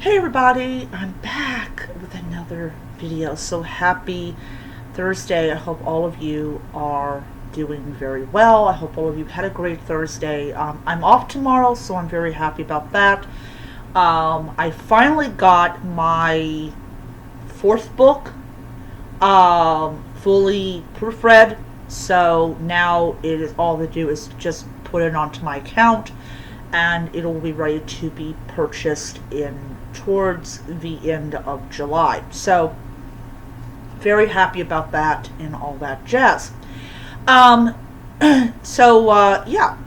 Hey everybody, I'm back with another video. So happy Thursday. I hope all of you are doing very well. I hope all of you had a great Thursday. I'm off tomorrow, so I'm very happy about that. I finally got my fourth book fully proofread, so now it is all to do is just put it onto my account and it'll be ready to be purchased in towards the end of July. So very happy about that and all that jazz. Um, yeah.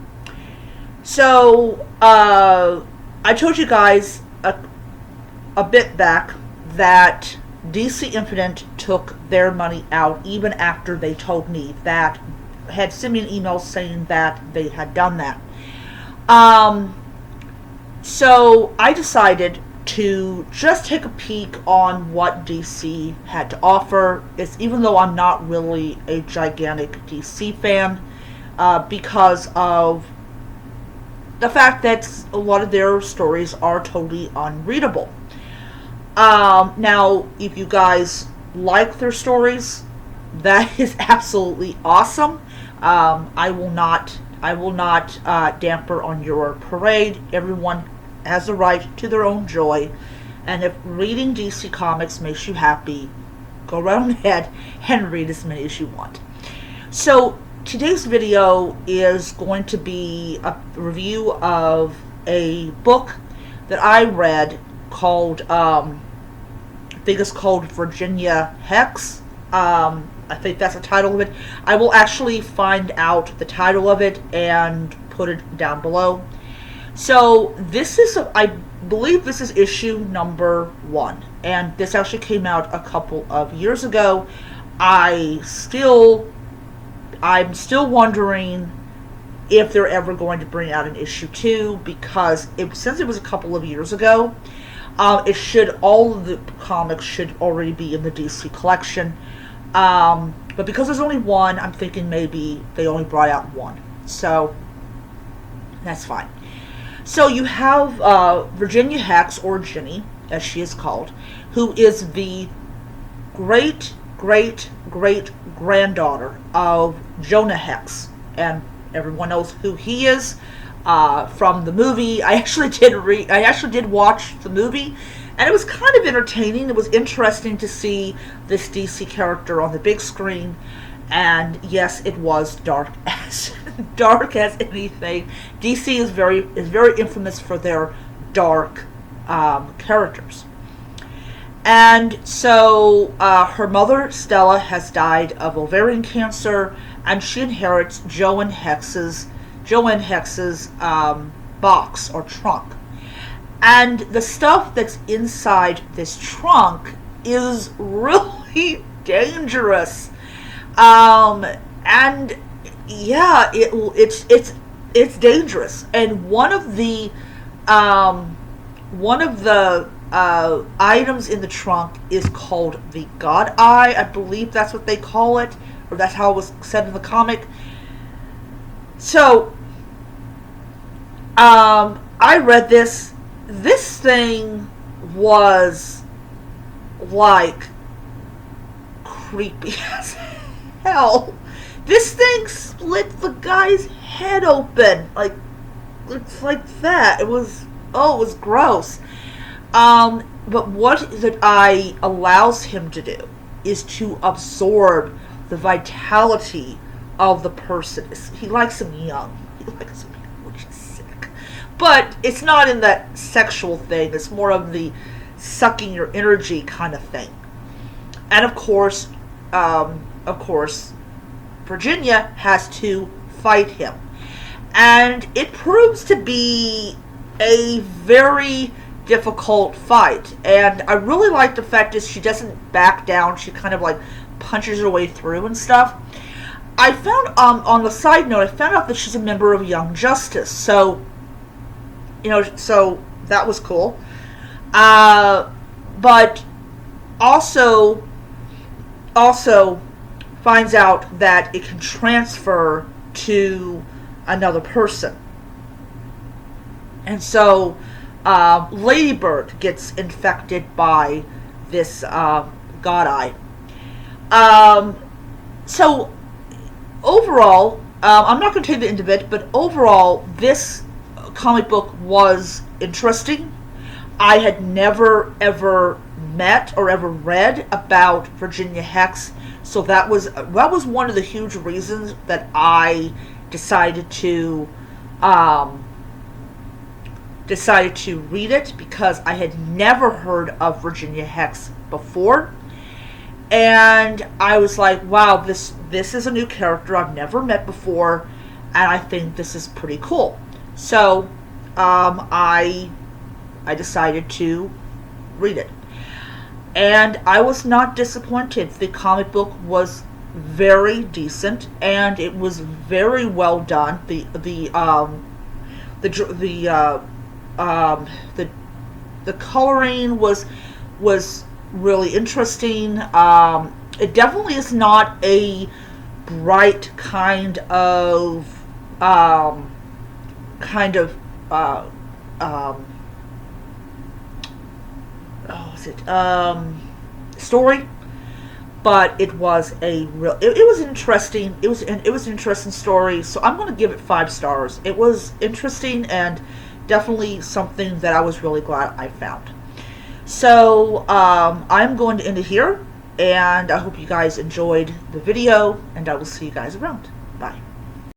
I told you guys a bit back that DC Infinite took their money out even after they told me that, had sent me an email saying that they had done that. So I decided to just take a peek on what DC had to offer. Even though I'm not really a gigantic DC fan, because of the fact that a lot of their stories are totally unreadable. Now, if you guys like their stories, that is absolutely awesome. I will not damper on your parade. Everyone has the right to their own joy, and if reading DC Comics makes you happy, go right ahead and read as many as you want. So today's video is going to be a review of a book that I read called, I think it's called Virginia Hex. I think that's the title of it. I will actually find out the title of it and put it down below. So this is, I believe this is issue number 1. And this actually came out a couple of years ago. I'm still wondering if they're ever going to bring out an issue 2, because since it was a couple of years ago, all of the comics should already be in the DC collection. But because there's only one, I'm thinking maybe they only brought out one. So that's fine. So you have Virginia Hex, or Jinny, as she is called, who is the great granddaughter of Jonah Hex, and everyone knows who he is from the movie. I actually did watch the movie, and it was kind of entertaining. It was interesting to see this DC character on the big screen, and yes, it was dark as anything. DC is very infamous for their dark characters. And so her mother, Stella, has died of ovarian cancer, and she inherits Joan Hex's box or trunk. And the stuff that's inside this trunk is really dangerous. And yeah, it's dangerous. And one of the items in the trunk is called the God Eye. I believe that's what they call it, or that's how it was said in the comic. So, I read this. This thing was like creepy as hell. This thing split the guy's head open. It's like that. It was gross. But what the eye allows him to do is to absorb the vitality of the person. He likes them young. Which is sick. But it's not in that sexual thing. It's more of the sucking your energy kind of thing. And of course, Virginia has to fight him. And it proves to be a very difficult fight. And I really like the fact that she doesn't back down. She kind of like punches her way through and stuff. I found, on the side note, I found out that she's a member of Young Justice. So, so that was cool. But also finds out that it can transfer to another person. And so Ladybird gets infected by this god eye. Um, so overall, I'm not going to tell you the end of it, but overall, this comic book was interesting. I had never ever met or ever read about Virginia Hex, so that was one of the huge reasons that I decided to um, decided to read it, because I had never heard of Virginia Hex before. And I was like, wow, this is a new character I've never met before, and I think this is pretty cool. So I decided to read it, and I was not disappointed. The comic book was very decent, and it was very well done. The um, the the coloring was really interesting. It definitely is not a bright um, kind of um, oh, is it story, but it was it was interesting. It was an interesting story. So I'm going to give it 5 stars. It was interesting and definitely something that I was really glad I found. So I'm going to end it here, and I hope you guys enjoyed the video, and I will see you guys around.